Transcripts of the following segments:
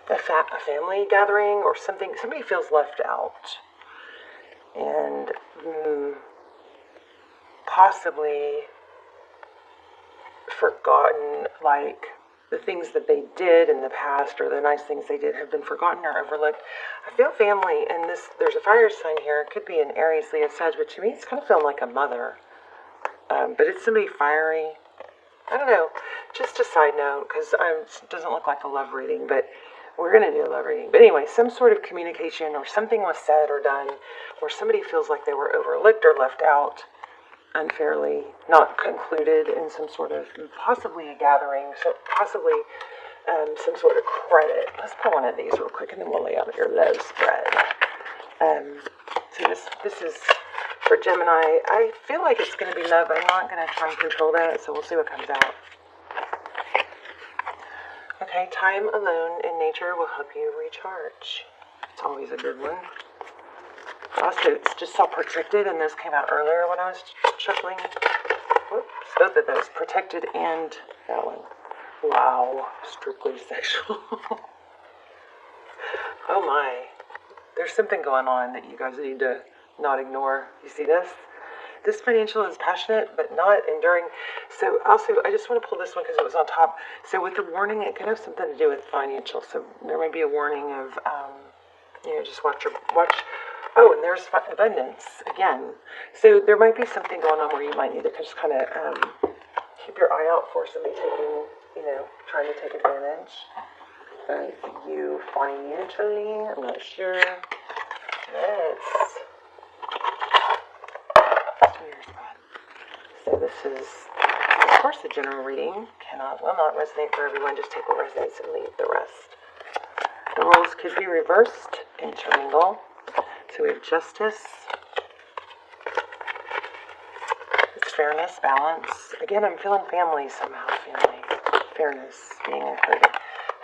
a family gathering or something. Somebody feels left out. And possibly forgotten, like the things that they did in the past or the nice things they did have been forgotten or overlooked. I feel family, and there's a fire sign here. It could be an Aries, Leo, Sag, but to me it's kind of feeling like a mother. But it's somebody fiery. I don't know. Just a side note, because it doesn't look like a love reading, but we're going to do a love reading. But anyway, some sort of communication or something was said or done where somebody feels like they were overlooked or left out unfairly, not concluded in some sort of, possibly a gathering, so possibly some sort of credit. Let's pull one of these real quick and then we'll lay out your love spread. So this is for Gemini. I feel like it's going to be love. I'm not going to try and control that, so we'll see what comes out. Okay, time alone in nature will help you recharge. It's always a good one. Also, it's just so protected, and those came out earlier when I was shuffling. Whoops, both of those, protected and that one. Wow, strictly sexual. Oh my, there's something going on that you guys need to not ignore. You see this? This financial is passionate, but not enduring. So also, I just want to pull this one because it was on top. So with the warning, it could have something to do with financial. So there may be a warning of, just watch. Oh, and there's abundance again. So there might be something going on where you might need to just kind of keep your eye out for somebody trying to take advantage of you financially. I'm not sure. Yes. So this is, of course, a general reading. Will not resonate for everyone. Just take what resonates and leave the rest. The roles could be reversed, intermingle. So we have justice. It's fairness, balance. Again, I'm feeling family somehow. Family, fairness, being included.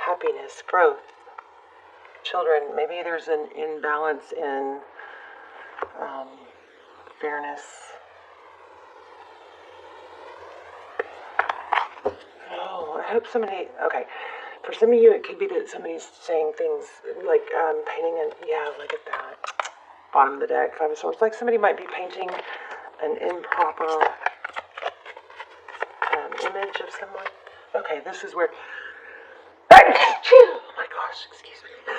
Happiness, growth. Children. Maybe there's an imbalance in fairness. Oh, I hope somebody, okay. For some of you, it could be that somebody's saying things like painting, look at that. Bottom of the deck, Five of Swords. Like somebody might be painting an improper image of someone. Okay, this is where, oh my gosh, excuse me.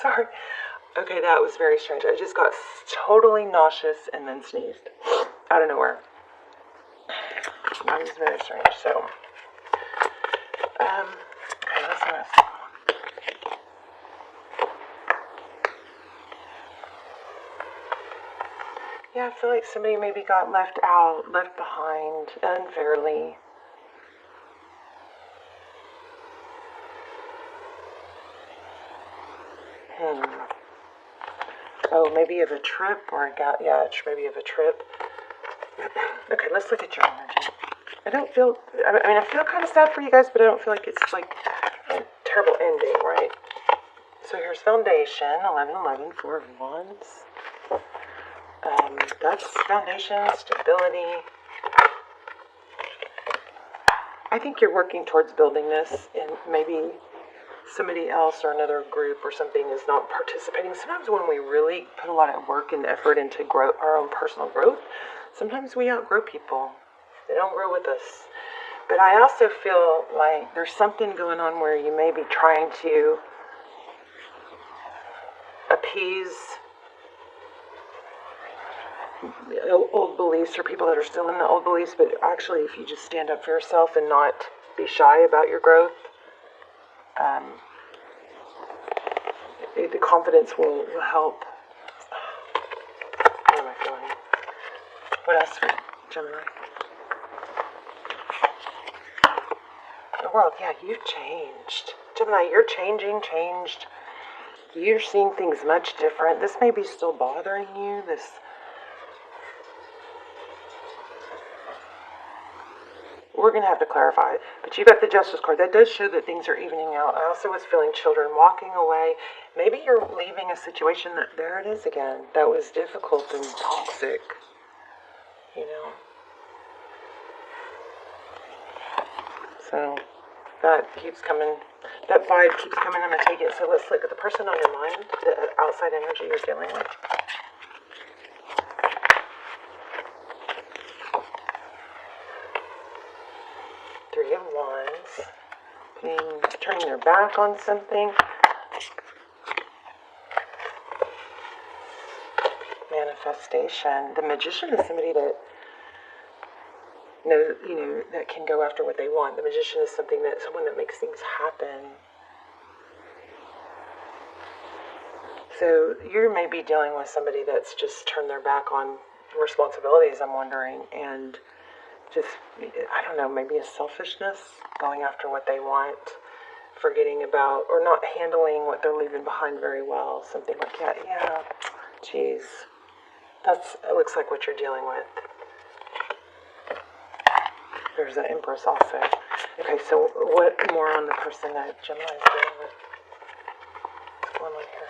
Sorry. Okay, that was very strange. I just got totally nauseous and then sneezed out of nowhere. That was very strange. So, okay, let's go. Yeah, I feel like somebody maybe got left out, left behind unfairly. Oh, maybe of a trip or maybe of a trip. Okay, let's look at your energy. I feel kind of sad for you guys, but I don't feel like it's like a terrible ending, right? So here's foundation, 11, 4 of Wands. That's foundation, stability. I think you're working towards building this, and maybe somebody else or another group or something is not participating. Sometimes when we really put a lot of work and effort into our own personal growth, sometimes we outgrow people. They don't grow with us. But I also feel like there's something going on where you may be trying to appease old beliefs or people that are still in the old beliefs, but actually if you just stand up for yourself and not be shy about your growth, the confidence will help. What am I feeling? What else for Gemini? The world, yeah, you've changed. Gemini, you're changed. You're seeing things much different. This may be still bothering you, we're going to have to clarify. But you got the Justice card. That does show that things are evening out. I also was feeling children walking away. Maybe you're leaving a situation that, there it is again, that was difficult and toxic. So, That keeps coming. That vibe keeps coming. I'm going to take it. So let's look at the person on your mind, the outside energy you're dealing with. Three of Wands. Turning their back on something. Manifestation. The Magician is somebody that knows, that can go after what they want. The Magician is someone that makes things happen. So you may be dealing with somebody that's just turned their back on responsibilities, I'm wondering, and just, I don't know, maybe a selfishness, going after what they want, forgetting about, or not handling what they're leaving behind very well, something like that. Yeah, geez. It looks like what you're dealing with. There's an Empress also. Okay, so what more on the person that Gemini is dealing with? What's going on here?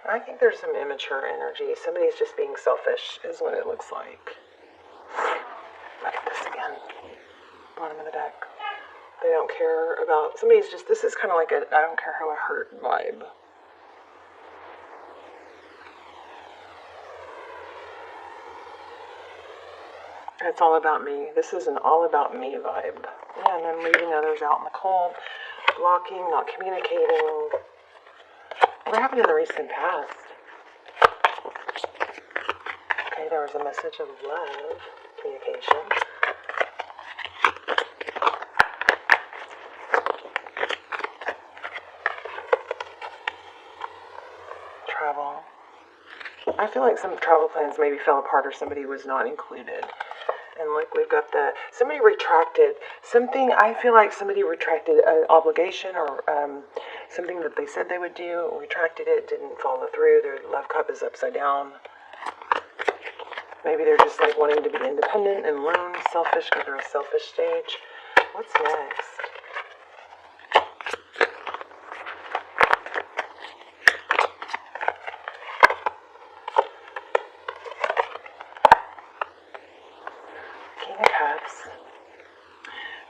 I think there's some immature energy. Somebody's just being selfish, is what it looks like. Look at this again. Bottom of the deck. They don't care about, this is kind of like a I don't care how I hurt vibe. It's all about me. This is an all about me vibe. Yeah, and then leaving others out in the cold, blocking, not communicating. What happened in the recent past? Okay, there was a message of love, communication. Travel. I feel like some travel plans maybe fell apart or somebody was not included. And look, we've got somebody retracted something. I feel like somebody retracted an obligation or something that they said they would do, retracted it, didn't follow through. Their love cup is upside down. Maybe they're just like wanting to be independent and alone, selfish, because they're a selfish stage. What's next?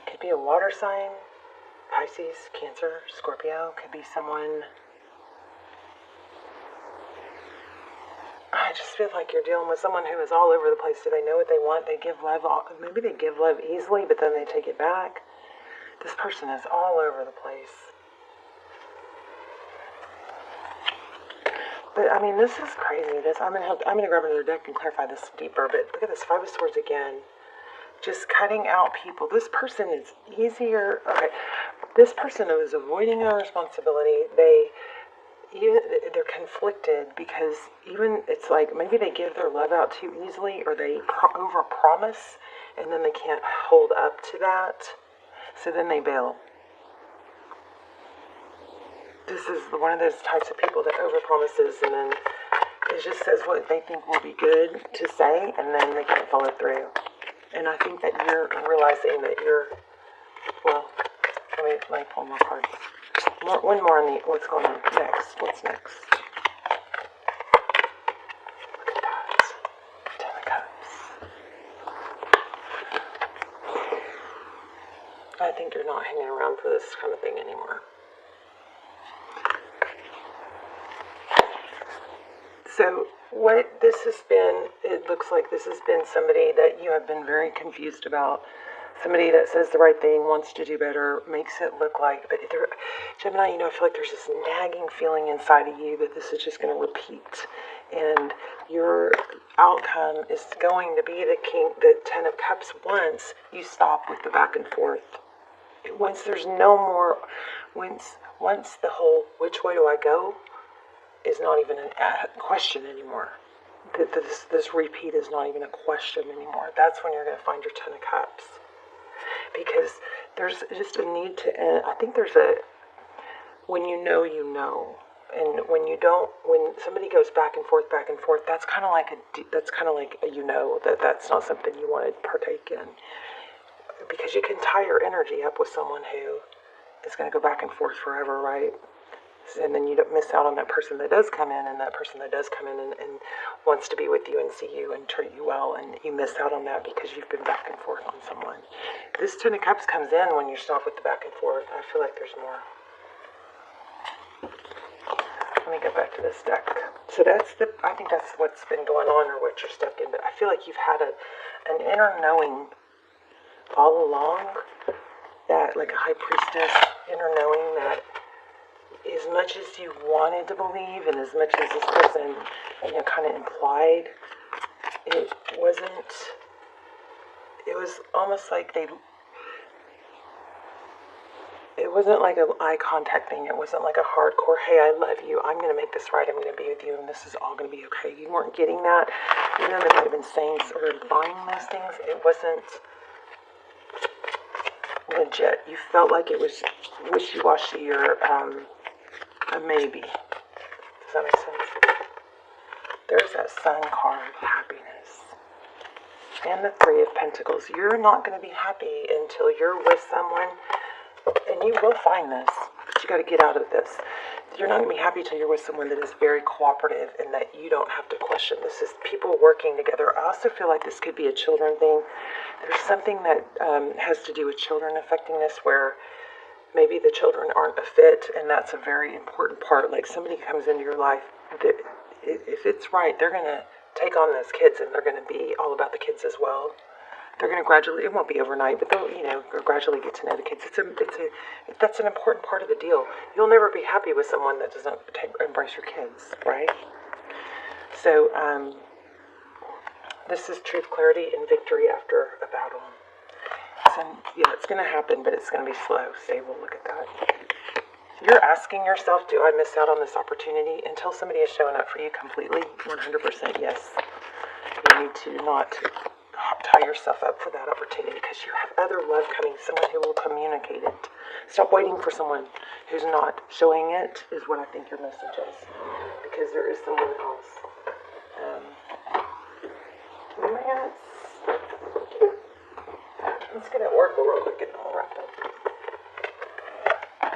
Could be a water sign, Pisces, Cancer, Scorpio. Could be someone. I just feel like you're dealing with someone who is all over the place. Do they know what they want? They give love. Maybe they give love easily, but then they take it back. This person is all over the place. But I mean, this is crazy. I'm gonna grab another deck and clarify this deeper. But look at this, Five of Swords again. Just cutting out people. This person is easier. Okay, this person is avoiding a responsibility. They're conflicted because even it's like maybe they give their love out too easily, or they over-promise and then they can't hold up to that. So then they bail. This is one of those types of people that over-promises and then it just says what they think will be good to say, and then they can't follow through. And I think that you're realizing that well, let me pull more cards. One more on what's going on next. What's next? Look at that. Ten of Cups. I think you're not hanging around for this kind of thing anymore. So what this has been, it looks like this has been somebody that you have been very confused about. Somebody that says the right thing, wants to do better, makes it look like, but Gemini, I feel like there's this nagging feeling inside of you that this is just going to repeat. And your outcome is going to be the Ten of Cups once you stop with the back and forth. Once there's no more, once the whole, which way do I go, is not even a question anymore. This repeat is not even a question anymore. That's when you're going to find your Ten of Cups. Because there's just a need to end. I think when you know, you know. And when somebody goes back and forth, that's kind of like that's not something you want to partake in. Because you can tie your energy up with someone who is going to go back and forth forever, right? And then you don't miss out on that person that does come in, and that person that does come in and wants to be with you and see you and treat you well, and you miss out on that because you've been back and forth on someone. This Ten of Cups comes in when you stop with the back and forth. I feel like there's more. Let me go back to this deck. So I think that's what's been going on, or what you're stuck in. But I feel like you've had an inner knowing all along, that, like a high priestess, inner knowing that as much as you wanted to believe, and as much as this person, kind of implied, it was almost like it wasn't like an eye contact thing. It wasn't like a hardcore, hey, I love you, I'm going to make this right, I'm going to be with you, and this is all going to be okay. You weren't getting that. Even though they might have been saying or implying those things, it wasn't legit. You felt like it was wishy-washy, or a maybe. Does that make sense? There's that Sun card, happiness. And the Three of Pentacles. You're not going to be happy until you're with someone, and you will find this, but you got to get out of this. You're not going to be happy till you're with someone that is very cooperative and that you don't have to question. This is people working together. I also feel like this could be a children thing. There's something that has to do with children affecting this, where maybe the children aren't a fit, and that's a very important part. Like, somebody comes into your life that, if it's right, they're going to take on those kids, and they're going to be all about the kids as well. They're going to gradually, it won't be overnight, but they'll, gradually get to know the kids. That's an important part of the deal. You'll never be happy with someone that doesn't embrace your kids, right? So, this is truth, clarity, and victory after a battle. So, it's going to happen, but it's going to be slow, stable. Look at that. You're asking yourself, do I miss out on this opportunity? Until somebody is showing up for you completely, 100% yes. You need to not tie yourself up for that opportunity, because you have other love coming, someone who will communicate it. Stop waiting for someone who's not showing it, is what I think your message is, because there is someone else. Let's get at Oracle real quick and then we'll wrap up.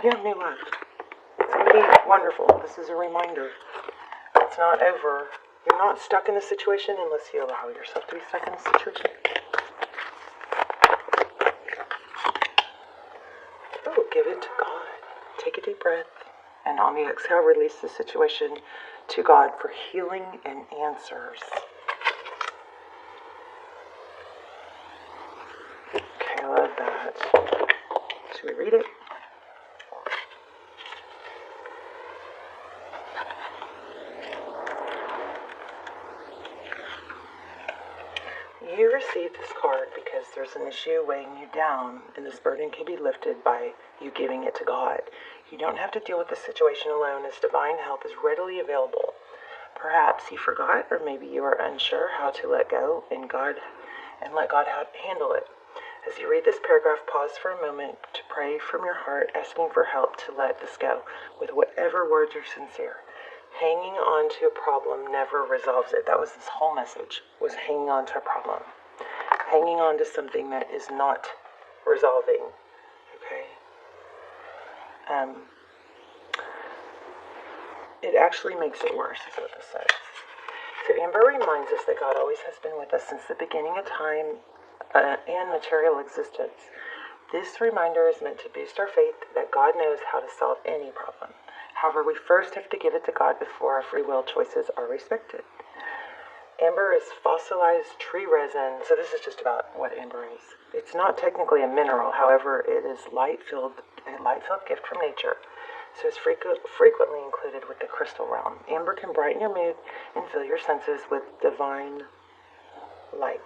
You have new love. Somebody wonderful. This is a reminder. It's not over. You're not stuck in a situation unless you allow yourself to be stuck in a situation. Oh, give it to God. Take a deep breath. And on the exhale, release the situation to God for healing and answers. Okay, I love that. Should we read it? You received this card because there's an issue weighing you down, and this burden can be lifted by you giving it to God. You don't have to deal with the situation alone, as divine help is readily available. Perhaps you forgot, or maybe you are unsure how to let go and let God handle it. As you read this paragraph, pause for a moment to pray from your heart, asking for help to let this go with whatever words are sincere. Hanging on to a problem never resolves it. That was this whole message, was hanging on to a problem. Hanging on to something that is not resolving. Okay? It actually makes it worse, is what this says. So Amber reminds us that God always has been with us since the beginning of time and material existence. This reminder is meant to boost our faith that God knows how to solve any problem. However, we first have to give it to God before our free will choices are respected. Amber is fossilized tree resin. So this is just about what amber is. It's not technically a mineral. However, it is a light-filled gift from nature. So it's frequently included with the crystal realm. Amber can brighten your mood and fill your senses with divine light.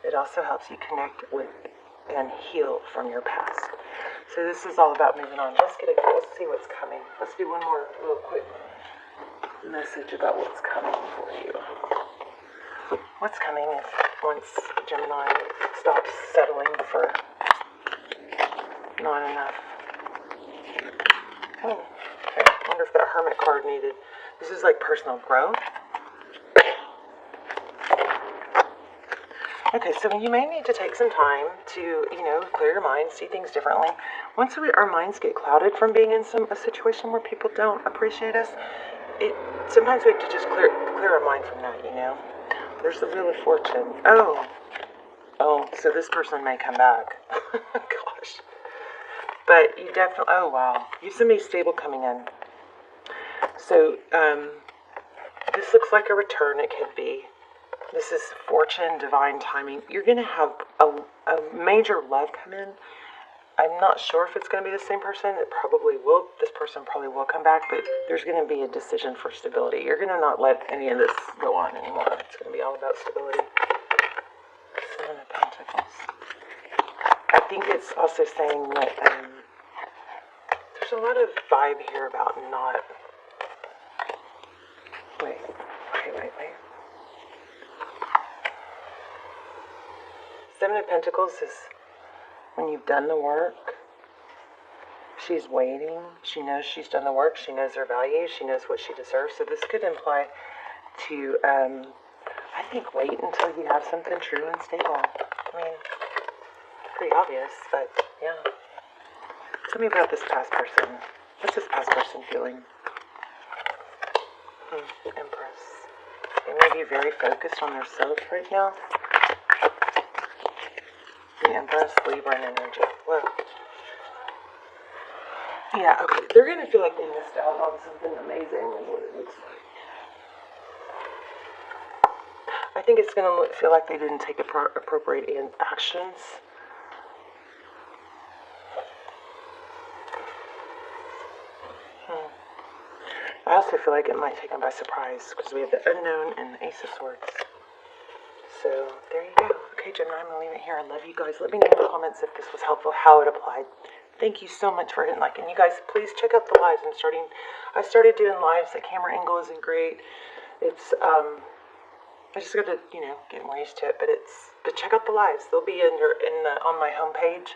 It also helps you connect with and heal from your past. So this is all about moving on. Let's see what's coming. Let's do one more little quick message about what's coming for you. What's coming is once Gemini stops settling for not enough. Oh, okay. I wonder if that Hermit card needed. This is like personal growth. Okay, so you may need to take some time to, clear your mind, see things differently. Once our minds get clouded from being in a situation where people don't appreciate us, sometimes we have to just clear our mind from that. There's the Wheel of Fortune. Oh, so this person may come back. Gosh. But you definitely, oh wow, you have somebody stable coming in. So, this looks like a return, it could be. This is fortune, divine timing. You're going to have a major love come in. I'm not sure if it's going to be the same person. It probably will. This person probably will come back, but there's going to be a decision for stability. You're going to not let any of this go on anymore. It's going to be all about stability. Seven of Pentacles. I think it's also saying that there's a lot of vibe here about not... Wait. Seven of Pentacles is when you've done the work. She's waiting. She knows she's done the work. She knows her value. She knows what she deserves. So this could imply to, I think, wait until you have something true and stable. I mean, pretty obvious, but yeah. Tell me about this past person. What's this past person feeling? Empress. They may be very focused on themselves right now. The Empress, Libra energy. Whoa. Yeah, okay. They're going to feel like they missed out on something amazing is what it looks like. I think it's going to feel like they didn't take appropriate actions. I also feel like it might take them by surprise because we have the Unknown and the Ace of Swords. So, there you go. Okay, Gemini, I'm going to leave it here. I love you guys. Let me know in the comments if this was helpful, how it applied. Thank you so much for hitting like. And you guys, please check out the lives. I started doing lives. The camera angle isn't great. It's, I just got to, get more used to it. But check out the lives. They'll be on my homepage.